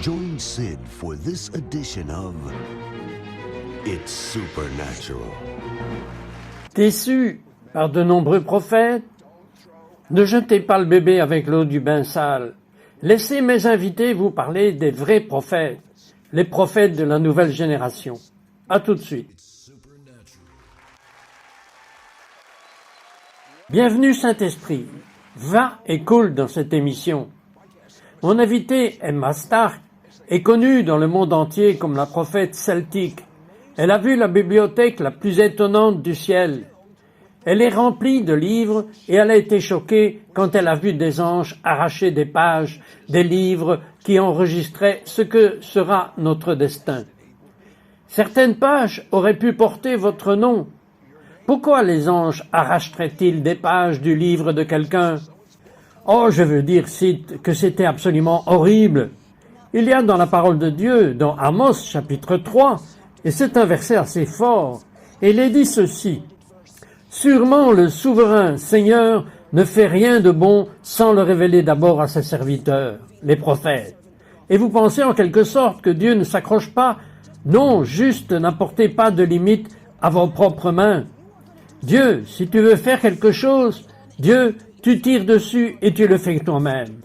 Join Sid for this edition of It's Supernatural. Déçus par de nombreux prophètes, ne jetez pas le bébé avec l'eau du bain sale. Laissez mes invités vous parler des vrais prophètes, les prophètes de la nouvelle génération. À tout de suite. Bienvenue Saint-Esprit. Va et coule dans cette émission. Mon invitée, Emma Stark, est connue dans le monde entier comme la prophète celtique. Elle a vu la bibliothèque la plus étonnante du ciel. Elle est remplie de livres et elle a été choquée quand elle a vu des anges arracher des pages des livres qui enregistraient ce que sera notre destin. Certaines pages auraient pu porter votre nom. Pourquoi les anges arracheraient-ils des pages du livre de quelqu'un? Oh, je veux dire, Sid, que c'était absolument horrible. Il y a dans la parole de Dieu, dans Amos chapitre 3, et c'est un verset assez fort, et il est dit ceci. Sûrement le souverain Seigneur ne fait rien de bon sans le révéler d'abord à ses serviteurs, les prophètes. Et vous pensez en quelque sorte que Dieu ne s'accroche pas? Non, juste n'apportez pas de limite à vos propres mains. Dieu, si tu veux faire quelque chose, Dieu, tu tires dessus et tu le fais toi-même.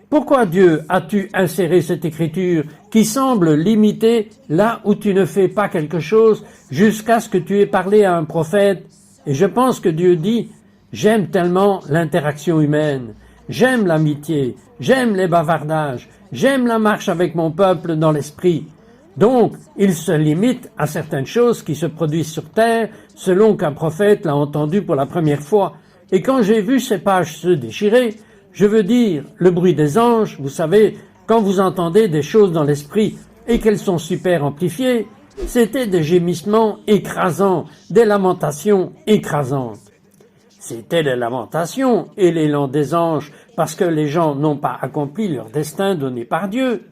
Pourquoi Dieu as-tu inséré cette écriture qui semble limiter là où tu ne fais pas quelque chose jusqu'à ce que tu aies parlé à un prophète? Et je pense que Dieu dit, j'aime tellement l'interaction humaine, j'aime l'amitié, j'aime les bavardages, j'aime la marche avec mon peuple dans l'esprit. Donc, il se limite à certaines choses qui se produisent sur terre selon qu'un prophète l'a entendu pour la première fois. Et quand j'ai vu ces pages se déchirer, je veux dire, le bruit des anges, vous savez, quand vous entendez des choses dans l'esprit et qu'elles sont super amplifiées, c'était des gémissements écrasants, des lamentations écrasantes. C'était les lamentations et l'élan des anges parce que les gens n'ont pas accompli leur destin donné par Dieu.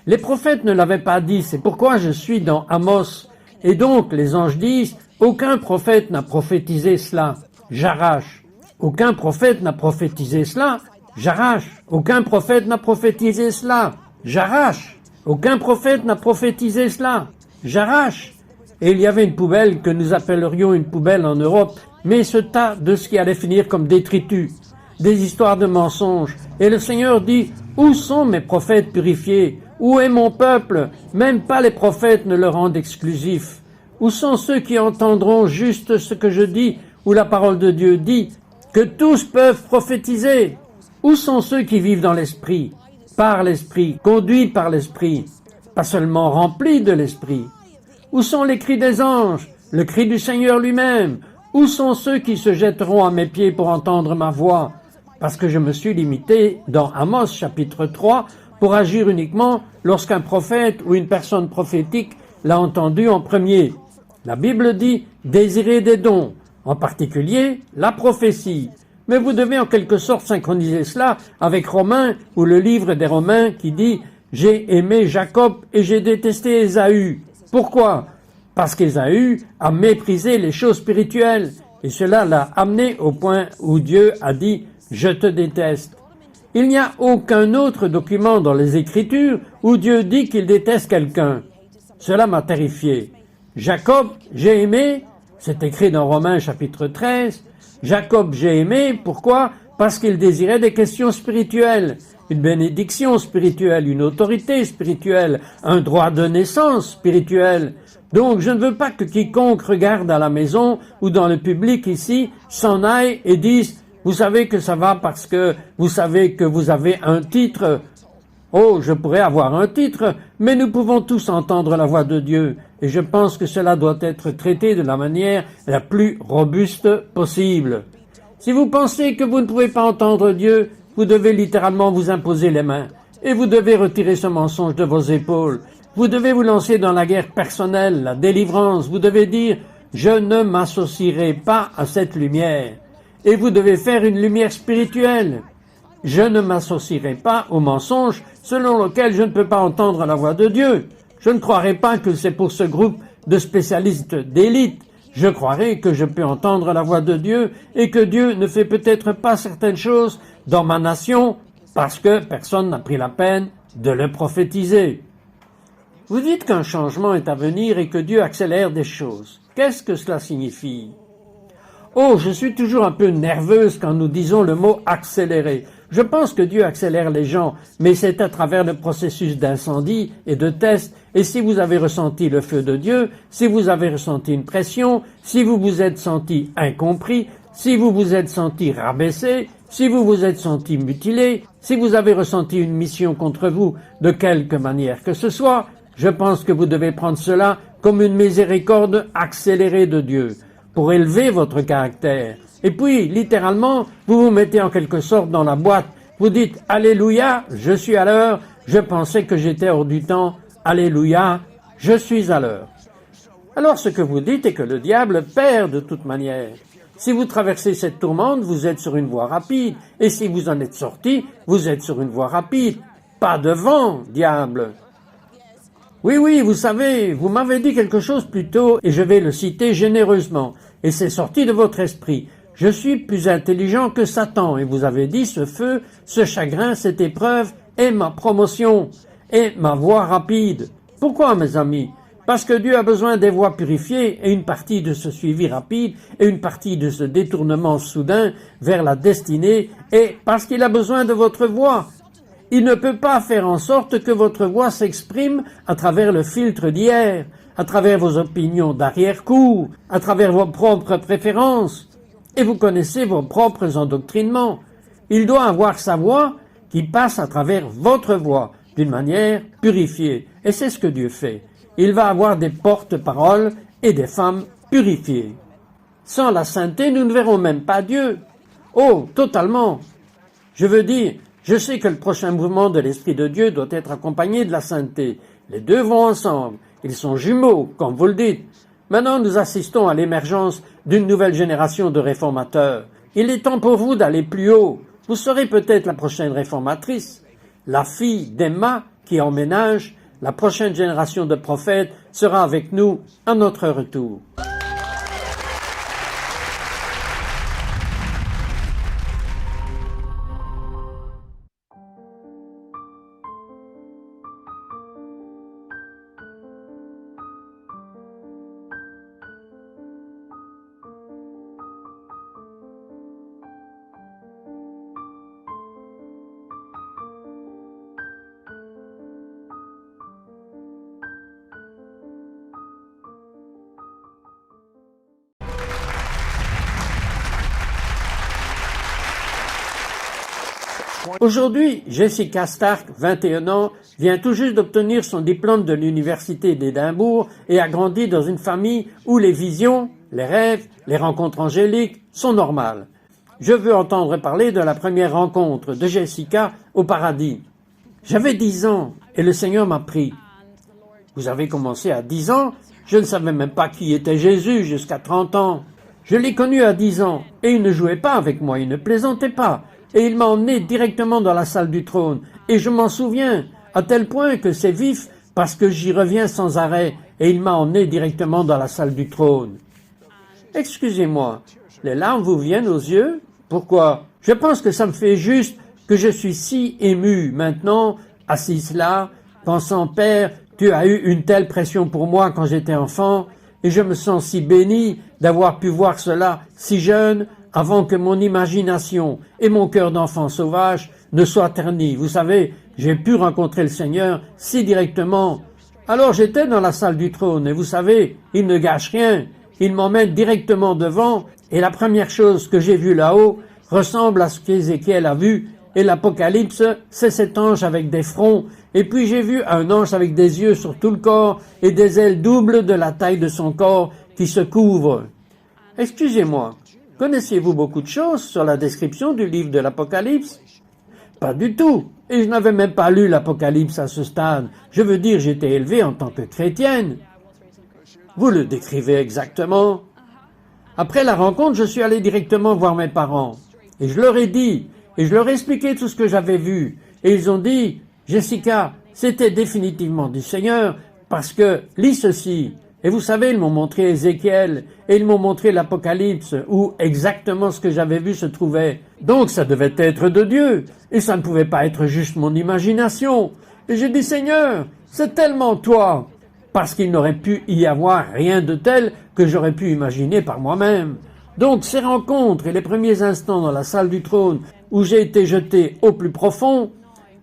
Les prophètes ne l'avaient pas dit, c'est pourquoi je suis dans Amos. Et donc les anges disent, aucun prophète n'a prophétisé cela, j'arrache. Aucun prophète n'a prophétisé cela, j'arrache. Aucun prophète n'a prophétisé cela, j'arrache. Aucun prophète n'a prophétisé cela, j'arrache. Et il y avait une poubelle que nous appellerions une poubelle en Europe, mais ce tas de ce qui allait finir comme détritus, des histoires de mensonges. Et le Seigneur dit, où sont mes prophètes purifiés? Où est mon peuple? Même pas les prophètes ne le rendent exclusif. Où sont ceux qui entendront juste ce que je dis, où la parole de Dieu dit que tous peuvent prophétiser? Où sont ceux qui vivent dans l'esprit, par l'esprit, conduits par l'esprit, pas seulement remplis de l'esprit? Où sont les cris des anges, le cri du Seigneur lui-même? Où sont ceux qui se jetteront à mes pieds pour entendre ma voix? Parce que je me suis limité dans Amos chapitre 3 pour agir uniquement lorsqu'un prophète ou une personne prophétique l'a entendu en premier. La Bible dit « désirer des dons », en particulier la prophétie. Mais vous devez en quelque sorte synchroniser cela avec Romains ou le livre des Romains qui dit « j'ai aimé Jacob et j'ai détesté Ésaü ». Pourquoi? Parce qu'Ésaü a méprisé les choses spirituelles et cela l'a amené au point où Dieu a dit « je te déteste ». Il n'y a aucun autre document dans les Écritures où Dieu dit qu'il déteste quelqu'un. Cela m'a terrifié. Jacob, j'ai aimé, c'est écrit dans Romains chapitre 13. Jacob, j'ai aimé, pourquoi? Parce qu'il désirait des questions spirituelles, une bénédiction spirituelle, une autorité spirituelle, un droit de naissance spirituel. Donc je ne veux pas que quiconque regarde à la maison ou dans le public ici s'en aille et dise vous savez que ça va parce que vous savez que vous avez un titre. Oh, je pourrais avoir un titre, mais nous pouvons tous entendre la voix de Dieu. Et je pense que cela doit être traité de la manière la plus robuste possible. Si vous pensez que vous ne pouvez pas entendre Dieu, vous devez littéralement vous imposer les mains. Et vous devez retirer ce mensonge de vos épaules. Vous devez vous lancer dans la guerre personnelle, la délivrance. Vous devez dire, je ne m'associerai pas à cette lumière. Et vous devez faire une lumière spirituelle. Je ne m'associerai pas au mensonge selon lequel je ne peux pas entendre la voix de Dieu. Je ne croirai pas que c'est pour ce groupe de spécialistes d'élite. Je croirai que je peux entendre la voix de Dieu et que Dieu ne fait peut-être pas certaines choses dans ma nation parce que personne n'a pris la peine de le prophétiser. Vous dites qu'un changement est à venir et que Dieu accélère des choses. Qu'est-ce que cela signifie? Oh, je suis toujours un peu nerveuse quand nous disons le mot accélérer. Je pense que Dieu accélère les gens, mais c'est à travers le processus d'incendie et de test. Et si vous avez ressenti le feu de Dieu, si vous avez ressenti une pression, si vous vous êtes senti incompris, si vous vous êtes senti rabaissé, si vous vous êtes senti mutilé, si vous avez ressenti une mission contre vous de quelque manière que ce soit, je pense que vous devez prendre cela comme une miséricorde accélérée de Dieu pour élever votre caractère. Et puis, littéralement, vous vous mettez en quelque sorte dans la boîte. Vous dites « Alléluia, je suis à l'heure, je pensais que j'étais hors du temps. Alléluia, je suis à l'heure. » Alors ce que vous dites est que le diable perd de toute manière. Si vous traversez cette tourmente, vous êtes sur une voie rapide. Et si vous en êtes sorti, vous êtes sur une voie rapide. Pas de vent, diable. Oui, vous savez, vous m'avez dit quelque chose plus tôt et je vais le citer généreusement. Et c'est sorti de votre esprit. Je suis plus intelligent que Satan. Et vous avez dit ce feu, ce chagrin, cette épreuve est ma promotion, est ma voie rapide. Pourquoi, mes amis? Parce que Dieu a besoin des voies purifiées et une partie de ce suivi rapide et une partie de ce détournement soudain vers la destinée et parce qu'il a besoin de votre voix. Il ne peut pas faire en sorte que votre voix s'exprime à travers le filtre d'hier, à travers vos opinions d'arrière-cour, à travers vos propres préférences. Et vous connaissez vos propres endoctrinements. Il doit avoir sa voix qui passe à travers votre voix d'une manière purifiée. Et c'est ce que Dieu fait. Il va avoir des porte-paroles et des femmes purifiées. Sans la sainteté, nous ne verrons même pas Dieu. Oh, totalement. Je veux dire, je sais que le prochain mouvement de l'Esprit de Dieu doit être accompagné de la sainteté. Les deux vont ensemble. Ils sont jumeaux, comme vous le dites. Maintenant, nous assistons à l'émergence d'une nouvelle génération de réformateurs. Il est temps pour vous d'aller plus haut. Vous serez peut-être la prochaine réformatrice, la fille d'Emma qui emménage. La prochaine génération de prophètes sera avec nous à notre retour. Aujourd'hui, Jessica Stark, 21 ans, vient tout juste d'obtenir son diplôme de l'Université d'Édimbourg et a grandi dans une famille où les visions, les rêves, les rencontres angéliques sont normales. Je veux entendre parler de la première rencontre de Jessica au paradis. J'avais 10 ans et le Seigneur m'a pris. Vous avez commencé à 10 ans? Je ne savais même pas qui était Jésus jusqu'à 30 ans. Je l'ai connu à 10 ans et il ne jouait pas avec moi, il ne plaisantait pas. Et il m'a emmené directement dans la salle du trône. Et je m'en souviens, à tel point que c'est vif, parce que j'y reviens sans arrêt, et il m'a emmené directement dans la salle du trône. Excusez-moi, les larmes vous viennent aux yeux? Pourquoi? Je pense que ça me fait juste que je suis si ému maintenant, assise là, pensant, Père, tu as eu une telle pression pour moi quand j'étais enfant, et je me sens si béni d'avoir pu voir cela si jeune, avant que mon imagination et mon cœur d'enfant sauvage ne soient ternis. Vous savez, j'ai pu rencontrer le Seigneur si directement. Alors j'étais dans la salle du trône, et vous savez, il ne gâche rien. Il m'emmène directement devant, et la première chose que j'ai vue là-haut ressemble à ce qu'Ézéchiel a vu, et l'Apocalypse, c'est cet ange avec des fronts, et puis j'ai vu un ange avec des yeux sur tout le corps, et des ailes doubles de la taille de son corps qui se couvrent. Excusez-moi. Connaissiez-vous beaucoup de choses sur la description du livre de l'Apocalypse? Pas du tout. Et je n'avais même pas lu l'Apocalypse à ce stade. Je veux dire, j'étais élevée en tant que chrétienne. Vous le décrivez exactement. Après la rencontre, je suis allé directement voir mes parents. Et je leur ai dit, et je leur ai expliqué tout ce que j'avais vu. Et ils ont dit, Jessica, c'était définitivement du Seigneur, parce que, lis ceci. Et vous savez, ils m'ont montré Ézéchiel, et ils m'ont montré l'Apocalypse, où exactement ce que j'avais vu se trouvait. Donc ça devait être de Dieu, et ça ne pouvait pas être juste mon imagination. Et j'ai dit, Seigneur, c'est tellement toi, parce qu'il n'aurait pu y avoir rien de tel que j'aurais pu imaginer par moi-même. Donc ces rencontres et les premiers instants dans la salle du trône où j'ai été jeté au plus profond,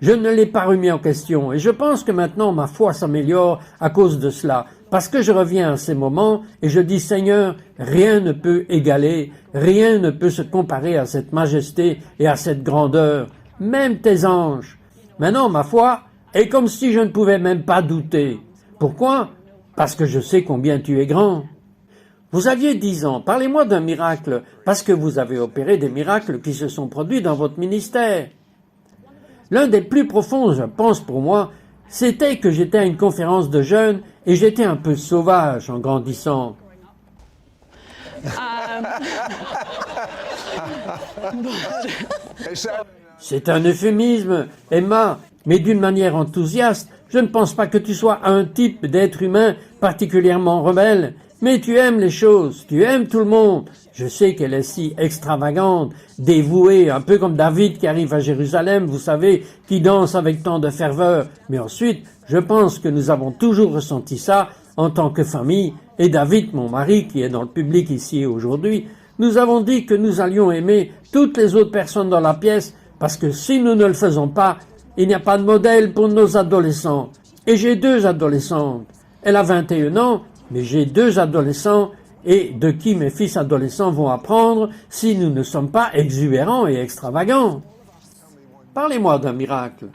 je ne l'ai pas remis en question. Et je pense que maintenant ma foi s'améliore à cause de cela. Parce que je reviens à ces moments et je dis, Seigneur, rien ne peut égaler, rien ne peut se comparer à cette majesté et à cette grandeur, même tes anges. Maintenant ma foi est comme si je ne pouvais même pas douter. Pourquoi? Parce que je sais combien tu es grand. Vous aviez 10 ans, parlez-moi d'un miracle, parce que vous avez opéré des miracles qui se sont produits dans votre ministère. L'un des plus profonds, je pense pour moi, c'était que j'étais à une conférence de jeunes et j'étais un peu sauvage en grandissant. C'est un euphémisme, Emma, mais d'une manière enthousiaste. Je ne pense pas que tu sois un type d'être humain particulièrement rebelle, mais tu aimes les choses, tu aimes tout le monde. Je sais qu'elle est si extravagante, dévouée, un peu comme David qui arrive à Jérusalem, vous savez, qui danse avec tant de ferveur. Mais ensuite, je pense que nous avons toujours ressenti ça en tant que famille, et David, mon mari, qui est dans le public ici aujourd'hui, nous avons dit que nous allions aimer toutes les autres personnes dans la pièce, parce que si nous ne le faisons pas, il n'y a pas de modèle pour nos adolescents. Et j'ai 2 adolescentes. Elle a 21 ans, mais j'ai 2 adolescents, et de qui mes fils adolescents vont apprendre si nous ne sommes pas exubérants et extravagants. Parlez-moi d'un miracle.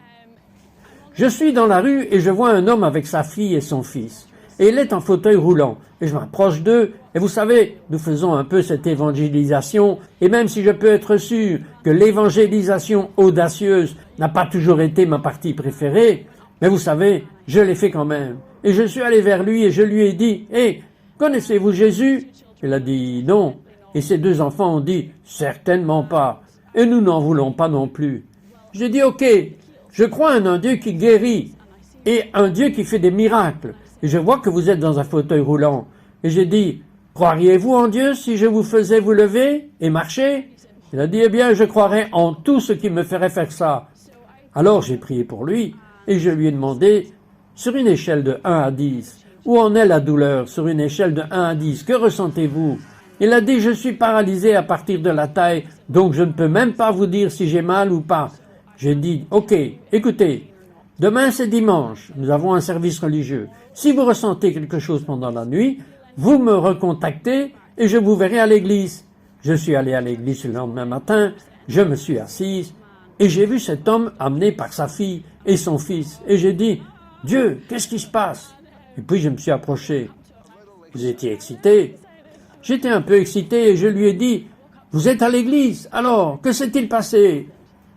Je suis dans la rue et je vois un homme avec sa fille et son fils. Et il est en fauteuil roulant. Et je m'approche d'eux. Et vous savez, nous faisons un peu cette évangélisation. Et même si je peux être sûr que l'évangélisation audacieuse n'a pas toujours été ma partie préférée, mais vous savez, je l'ai fait quand même. Et je suis allé vers lui et je lui ai dit, « Hé, connaissez-vous Jésus ?» Il a dit « Non ». Et ses 2 enfants ont dit « Certainement pas. Et nous n'en voulons pas non plus. » J'ai dit « Ok, je crois en un Dieu qui guérit et un Dieu qui fait des miracles. Et je vois que vous êtes dans un fauteuil roulant. » Et j'ai dit « Croiriez-vous en Dieu si je vous faisais vous lever et marcher ?» Il a dit « Eh bien, je croirais en tout ce qui me ferait faire ça. » Alors j'ai prié pour lui et je lui ai demandé, sur une échelle de 1 à 10, où en est la douleur sur une échelle de 1 à 10? Que ressentez-vous? Il a dit, je suis paralysé à partir de la taille, donc je ne peux même pas vous dire si j'ai mal ou pas. J'ai dit, ok, écoutez, demain c'est dimanche, nous avons un service religieux. Si vous ressentez quelque chose pendant la nuit, vous me recontactez et je vous verrai à l'église. Je suis allé à l'église le lendemain matin, je me suis assise et j'ai vu cet homme amené par sa fille et son fils. Et j'ai dit, Dieu, qu'est-ce qui se passe? Et puis je me suis approché. Vous étiez excité? J'étais un peu excité et je lui ai dit, vous êtes à l'église, alors, que s'est-il passé?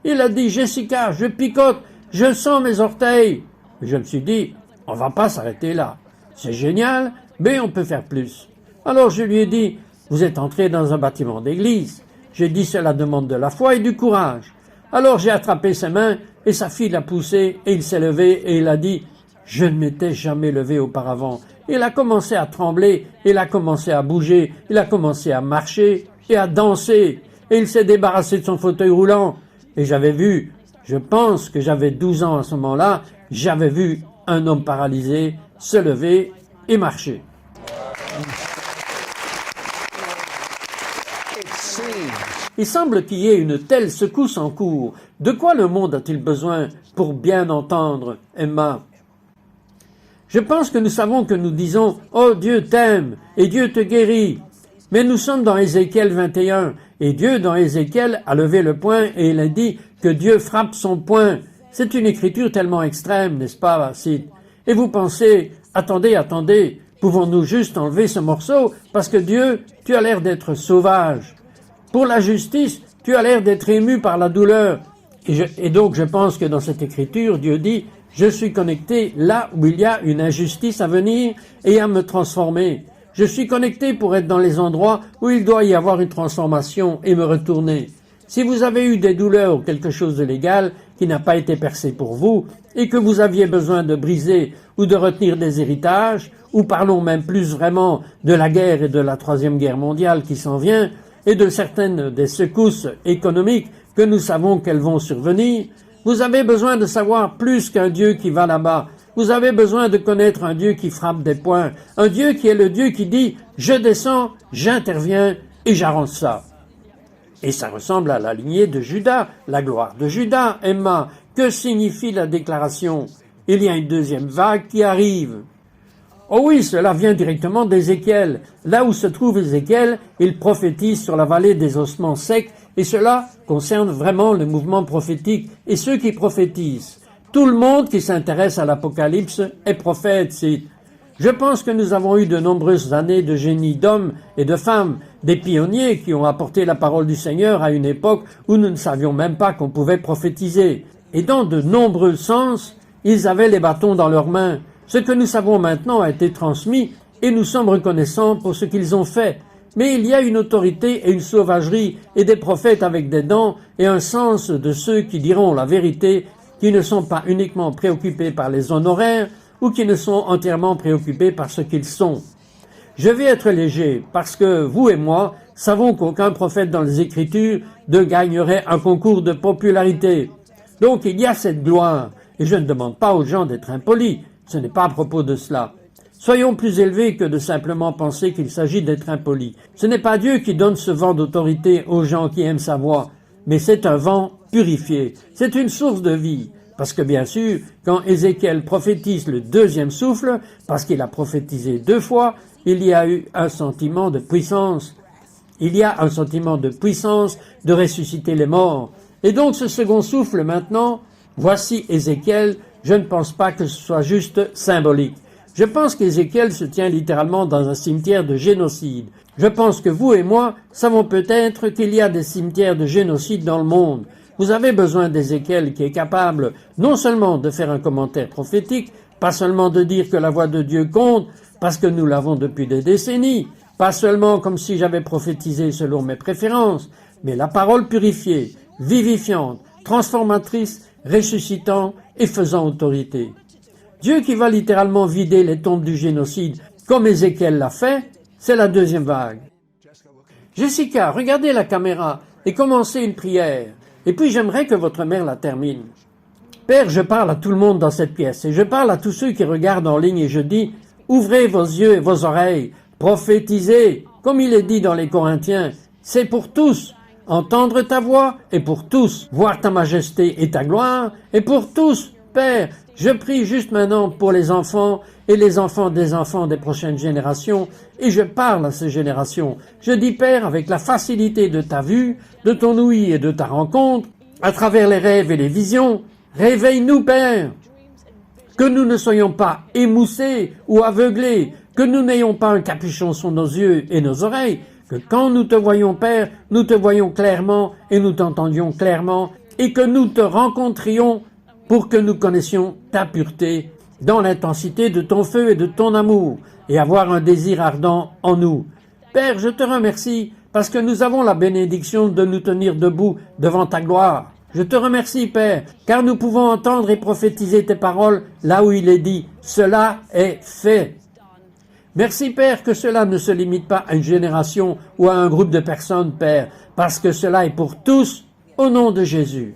Il a dit, Jessica, je picote, je sens mes orteils. Et je me suis dit, on va pas s'arrêter là. C'est génial, mais on peut faire plus. Alors je lui ai dit, vous êtes entré dans un bâtiment d'église. J'ai dit, cela demande de la foi et du courage. Alors j'ai attrapé ses mains et sa fille l'a poussé et il s'est levé et il a dit, je ne m'étais jamais levé auparavant. Il a commencé à trembler, il a commencé à bouger, il a commencé à marcher et à danser. Et il s'est débarrassé de son fauteuil roulant. Et j'avais vu, je pense que j'avais 12 ans à ce moment-là, j'avais vu un homme paralysé se lever et marcher. Il semble qu'il y ait une telle secousse en cours. De quoi le monde a-t-il besoin pour bien entendre, Emma? Je pense que nous savons que nous disons « Oh, Dieu t'aime et Dieu te guérit ». Mais nous sommes dans Ézéchiel 21 et Dieu, dans Ézéchiel, a levé le poing et il a dit que Dieu frappe son poing. C'est une écriture tellement extrême, n'est-ce pas, Sid? Et vous pensez « Attendez, pouvons-nous juste enlever ce morceau? Parce que Dieu, tu as l'air d'être sauvage. Pour la justice, tu as l'air d'être ému par la douleur. » Et donc je pense que dans cette écriture, Dieu dit « Je suis connecté là où il y a une injustice à venir et à me transformer. Je suis connecté pour être dans les endroits où il doit y avoir une transformation et me retourner. Si vous avez eu des douleurs ou quelque chose de légal qui n'a pas été percé pour vous et que vous aviez besoin de briser ou de retenir des héritages, ou parlons même plus vraiment de la guerre et de la Troisième Guerre mondiale qui s'en vient et de certaines des secousses économiques que nous savons qu'elles vont survenir, Vous avez besoin de savoir plus qu'un Dieu qui va là-bas. Vous avez besoin de connaître un Dieu qui frappe des poings. Un Dieu qui est le Dieu qui dit « Je descends, j'interviens et j'arrange ça ». Et ça ressemble à la lignée de Judas, la gloire de Judas. Emma, que signifie la déclaration? Il y a une deuxième vague qui arrive. Oh oui, cela vient directement d'Ézéchiel. Là où se trouve Ézéchiel, il prophétise sur la vallée des ossements secs, et cela concerne vraiment le mouvement prophétique et ceux qui prophétisent. Tout le monde qui s'intéresse à l'Apocalypse est prophète, cite. Je pense que nous avons eu de nombreuses années de génie d'hommes et de femmes, des pionniers qui ont apporté la parole du Seigneur à une époque où nous ne savions même pas qu'on pouvait prophétiser. Et dans de nombreux sens, ils avaient les bâtons dans leurs mains. Ce que nous savons maintenant a été transmis et nous sommes reconnaissants pour ce qu'ils ont fait. Mais il y a une autorité et une sauvagerie et des prophètes avec des dents et un sens de ceux qui diront la vérité, qui ne sont pas uniquement préoccupés par les honoraires ou qui ne sont entièrement préoccupés par ce qu'ils sont. Je vais être léger parce que vous et moi savons qu'aucun prophète dans les Écritures ne gagnerait un concours de popularité. Donc il y a cette gloire et je ne demande pas aux gens d'être impolis. Ce n'est pas à propos de cela. Soyons plus élevés que de simplement penser qu'il s'agit d'être impoli. Ce n'est pas Dieu qui donne ce vent d'autorité aux gens qui aiment sa voix, mais c'est un vent purifié. C'est une source de vie. Parce que bien sûr, quand Ézéchiel prophétise le deuxième souffle, parce qu'il a prophétisé 2 fois, il y a eu un sentiment de puissance. Il y a un sentiment de puissance de ressusciter les morts. Et donc ce second souffle maintenant, voici Ézéchiel, je ne pense pas que ce soit juste symbolique. Je pense qu'Ézéchiel se tient littéralement dans un cimetière de génocide. Je pense que vous et moi savons peut-être qu'il y a des cimetières de génocide dans le monde. Vous avez besoin d'Ézéchiel qui est capable non seulement de faire un commentaire prophétique, pas seulement de dire que la voix de Dieu compte, parce que nous l'avons depuis des décennies, pas seulement comme si j'avais prophétisé selon mes préférences, mais la parole purifiée, vivifiante, transformatrice, ressuscitant et faisant autorité. Dieu qui va littéralement vider les tombes du génocide, comme Ézéchiel l'a fait, c'est la deuxième vague. Jessica, regardez la caméra et commencez une prière. Et puis j'aimerais que votre mère la termine. Père, je parle à tout le monde dans cette pièce et je parle à tous ceux qui regardent en ligne et je dis, ouvrez vos yeux et vos oreilles, prophétisez, comme il est dit dans les Corinthiens, c'est pour tous. Entendre ta voix est pour tous. Voir ta majesté et ta gloire est pour tous. Père, je prie juste maintenant pour les enfants et les enfants des prochaines générations et je parle à ces générations. Je dis Père, avec la facilité de ta vue, de ton ouïe et de ta rencontre, à travers les rêves et les visions, réveille-nous Père. Que nous ne soyons pas émoussés ou aveuglés, que nous n'ayons pas un capuchon sur nos yeux et nos oreilles, que quand nous te voyons Père, nous te voyons clairement et nous t'entendions clairement et que nous te rencontrions pour que nous connaissions ta pureté dans l'intensité de ton feu et de ton amour et avoir un désir ardent en nous. Père, je te remercie parce que nous avons la bénédiction de nous tenir debout devant ta gloire. Je te remercie, Père, car nous pouvons entendre et prophétiser tes paroles là où il est dit « Cela est fait ». Merci, Père, que cela ne se limite pas à une génération ou à un groupe de personnes, Père, parce que cela est pour tous, au nom de Jésus.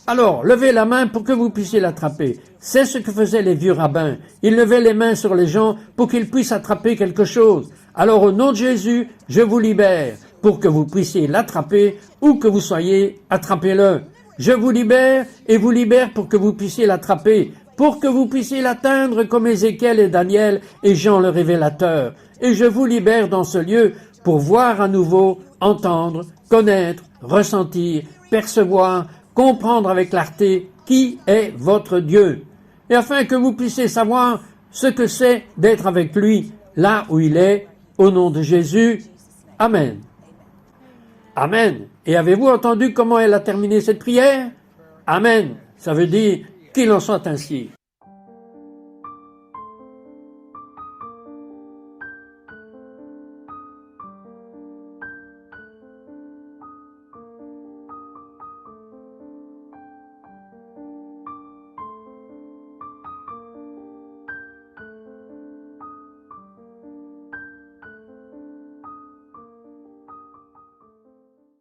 Alors, levez la main pour que vous puissiez l'attraper. C'est ce que faisaient les vieux rabbins. Ils levaient les mains sur les gens pour qu'ils puissent attraper quelque chose. Alors, au nom de Jésus, je vous libère pour que vous puissiez l'attraper, où que vous soyez, attrapez-le. Je vous libère et vous libère pour que vous puissiez l'attraper, pour que vous puissiez l'atteindre comme Ézéchiel et Daniel et Jean le révélateur. Et je vous libère dans ce lieu pour voir à nouveau, entendre, connaître, ressentir, percevoir, comprendre avec clarté qui est votre Dieu. Et afin que vous puissiez savoir ce que c'est d'être avec lui là où il est, au nom de Jésus. Amen. Amen. Et avez-vous entendu comment elle a terminé cette prière? Amen. Ça veut dire qu'il en soit ainsi.